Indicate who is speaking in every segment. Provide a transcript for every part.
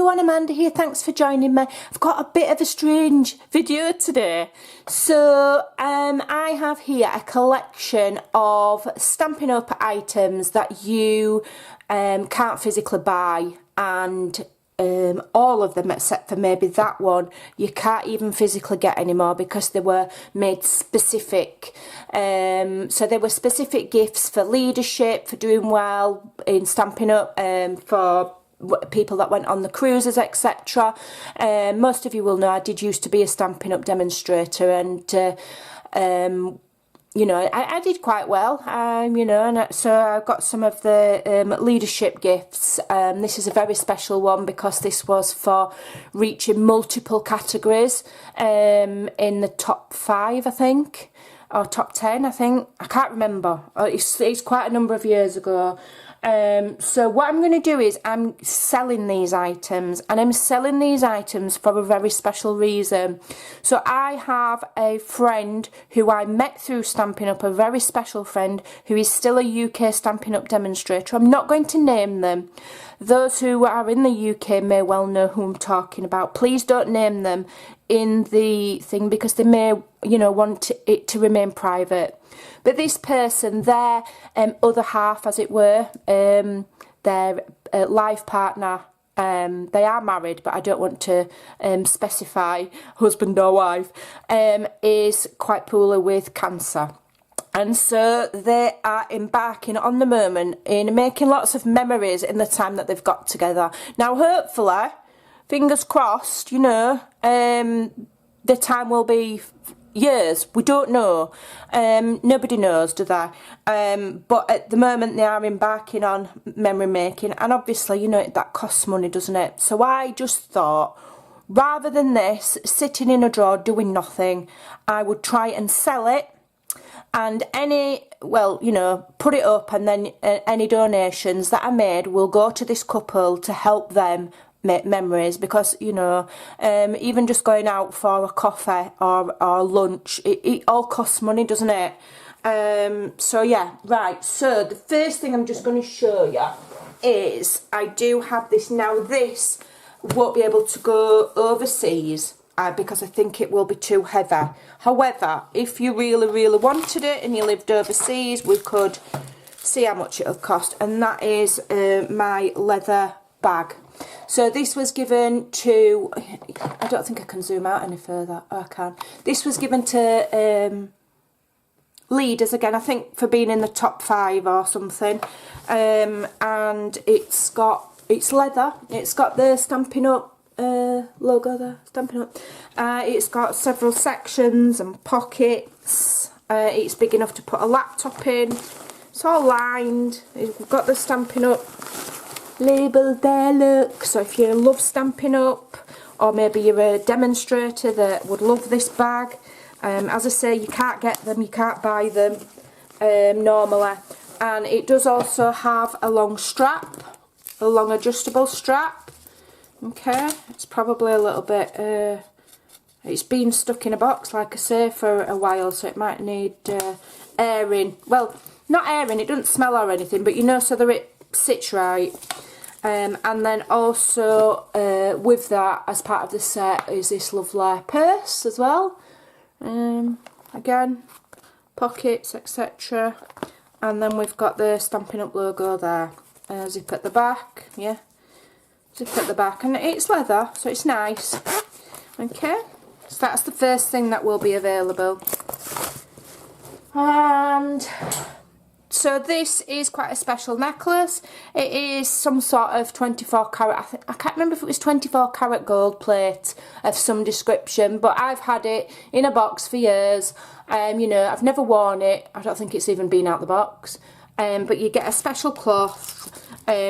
Speaker 1: everyone, Amanda here, thanks for joining me. I've got a bit of a strange video today. So I have here a collection of Stampin' Up items that you can't physically buy, and all of them except for maybe that one you can't even physically get anymore because they were made specific. So they were specific gifts for leadership, for doing well in Stampin' Up, for people that went on the cruises, etc. Most of you will know I did used to be a Stampin' Up demonstrator, and you know, I did quite well, you know, and so I've got some of the leadership gifts. This is a very special one because this was for reaching multiple categories in the top 5, I think, or top 10, I think. I can't remember. It's quite a number of years ago. So what I'm going to do is I'm selling these items, and I'm selling these items for a very special reason. So I have a friend who I met through Stampin' Up, a very special friend who is still a UK Stampin' Up demonstrator. I'm not going to name them. Those who are in the UK may well know who I'm talking about. Please don't name them in the thing because they may, you know, want it to remain private. But this person, their other half, as it were, their life partner, they are married, but I don't want to specify husband or wife, is quite poorly with cancer. And so they are embarking on the moment in making lots of memories in the time that they've got together. Now, hopefully, fingers crossed, you know, the time will be years. We don't know. Nobody knows, do they? But at the moment they are embarking on memory making, and obviously, you know, that costs money, doesn't it? So I just thought, rather than this sitting in a drawer doing nothing, I would try and sell it, and well, you know, put it up, and then any donations that are made will go to this couple to help them make memories, because, you know, even just going out for a coffee or lunch, it all costs money, doesn't it? So yeah, right, so the first thing I'm just going to show you is I do have this. Now this won't be able to go overseas because I think it will be too heavy. However, if you really wanted it and you lived overseas, we could see how much it'll cost, and that is my leather bag. So this was given to, I don't think I can zoom out any further. Oh, I can. This was given to leaders, again, I think for being in the top 5 or something. And it's leather. It's got the Stampin' Up logo there, Stampin' Up. It's got several sections and pockets. It's big enough to put a laptop in. It's all lined. We've got the Stampin' Up label there, look. So if you love Stampin' Up, or maybe you're a demonstrator that would love this bag, as I say, you can't get them, you can't buy them normally. And it does also have a long strap, a long adjustable strap. Okay, it's probably a little bit, it's been stuck in a box, like I say, for a while, so it might need airing. Well, not airing, it doesn't smell or anything, but you know, so that it sits right. And then also with that, as part of the set, is this lovely purse as well. Again, pockets, etc. And then we've got the Stampin' Up logo there. Zip at the back, yeah. Zip at the back, and it's leather, so it's nice. Okay, so that's the first thing that will be available. And so this is quite a special necklace. It is some sort of 24 carat, I can't remember if it was 24 carat gold plate of some description, but I've had it in a box for years. You know, I've never worn it. I don't think it's even been out the box. But you get a special cloth,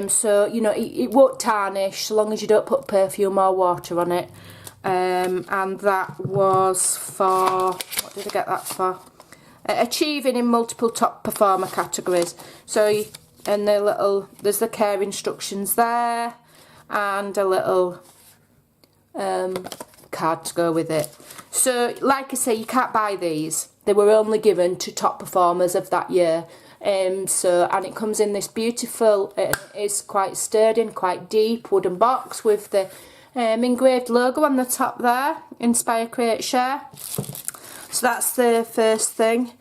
Speaker 1: so, you know, it won't tarnish so long as you don't put perfume or water on it. And that was for, what did I get that for? Achieving in multiple top performer categories. So, and there's the care instructions there, and a little card to go with it. So, like I say, you can't buy these. They were only given to top performers of that year. And it comes in this beautiful, it's quite sturdy and quite deep wooden box with the engraved logo on the top there, Inspire, Create, Share. So that's the first thing.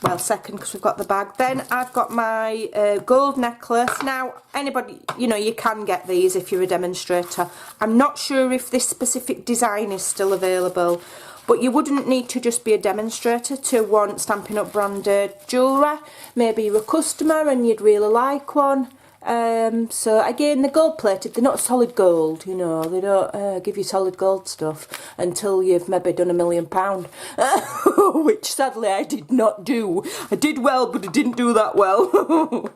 Speaker 1: Well, second, because we've got the bag. Then I've got my gold necklace. Now, anybody, you know, you can get these if you're a demonstrator. I'm not sure if this specific design is still available, but you wouldn't need to just be a demonstrator to want Stampin' Up branded jewellery. Maybe you're a customer and you'd really like one. So again, they're gold plated, they're not solid gold, you know, they don't give you solid gold stuff until you've maybe done £1 million, which sadly I did not do. I did well, but I didn't do that well.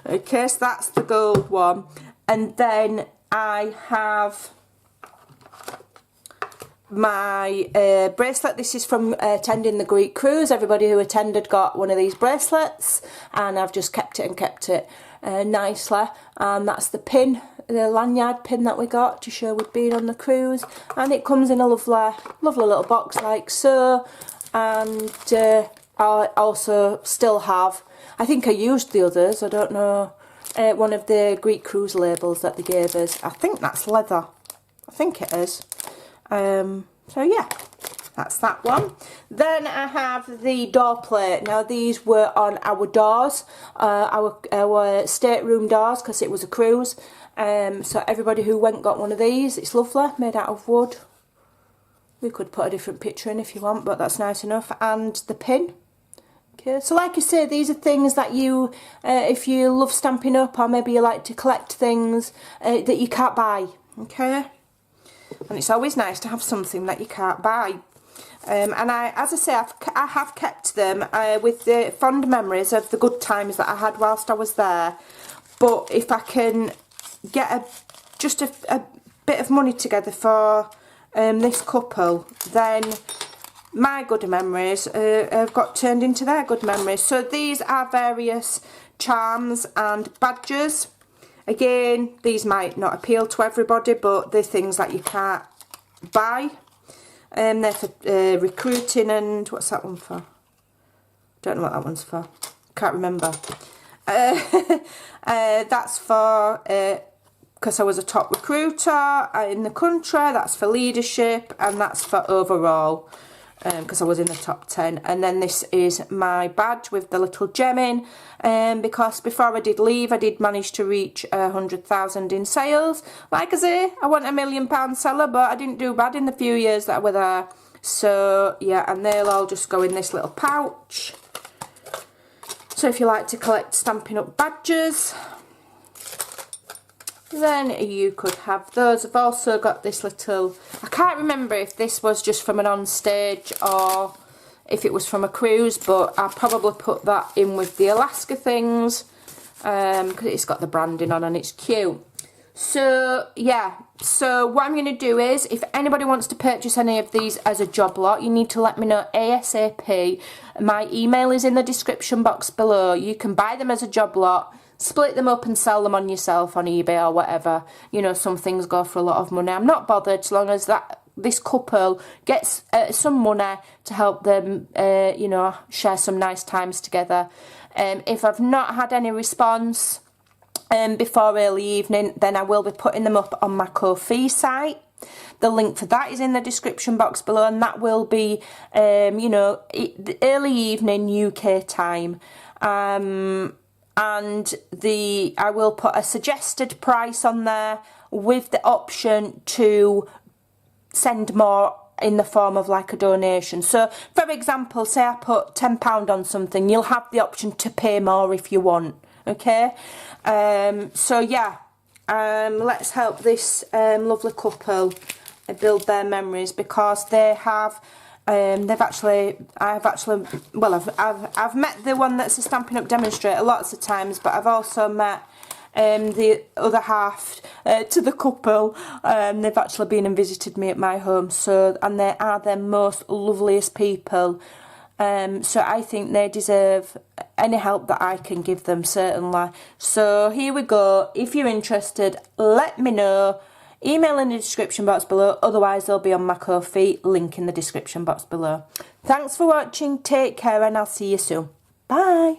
Speaker 1: Okay, so that's the gold one. And then I have my bracelet. This is from attending the Greek cruise. Everybody who attended got one of these bracelets, and I've just kept it nicely. And that's the pin, the lanyard pin that we got to show we'd been on the cruise, and it comes in a lovely little box like so. And I also still have, I think I used the others, I don't know, one of the Greek cruise labels that they gave us. I think that's leather, I think it is. So yeah, that's that one. Then I have the door plate. Now these were on our doors, our stateroom doors, because it was a cruise. So everybody who went got one of these. It's lovely, made out of wood. We could put a different picture in if you want, but that's nice enough. And the pin. Okay, so like I say, these are things that you, if you love Stampin' Up, or maybe you like to collect things that you can't buy. Okay. And it's always nice to have something that you can't buy. And as I say, I have kept them with the fond memories of the good times that I had whilst I was there. But if I can get just a bit of money together for this couple, then my good memories have got turned into their good memories. So these are various charms and badges. Again, these might not appeal to everybody, but they're things that you can't buy. They're for recruiting, and what's that one for? Don't know what that one's for. Can't remember. That's for, because I was a top recruiter in the country. That's for leadership, and that's for overall, because I was in the top 10. And then this is my badge with the little gem in, because before I did leave, I did manage to reach 100,000 in sales. Like I say, I wasn't £1 million seller, but I didn't do bad in the few years that I were there. So yeah, and they'll all just go in this little pouch. So if you like to collect Stampin' Up badges, then you could have those. I've also got this little, I can't remember if this was just from an on stage or if it was from a cruise, but I'll probably put that in with the Alaska things, because it's got the branding on and it's cute. So yeah, so what I'm going to do is, if anybody wants to purchase any of these as a job lot, you need to let me know ASAP. My email is in the description box below. You can buy them as a job lot, split them up and sell them on yourself on eBay or whatever. You know, some things go for a lot of money. I'm not bothered as long as this couple gets some money to help them, you know, share some nice times together. If I've not had any response before early evening, then I will be putting them up on my Ko-fi site. The link for that is in the description box below, and that will be, you know, early evening UK time. And I will put a suggested price on there with the option to send more in the form of like a donation. So for example, say I put £10 on something, you'll have the option to pay more if you want. Okay, so yeah, let's help this lovely couple build their memories, because they have I've met the one that's a Stampin' Up demonstrator lots of times, but I've also met the other half to the couple. They've actually been and visited me at my home, so, and they are the most loveliest people. So I think they deserve any help that I can give them, certainly. So here we go. If you're interested, let me know. Email in the description box below, otherwise they'll be on my Ko-fi, link in the description box below. Thanks for watching, take care, and I'll see you soon. Bye.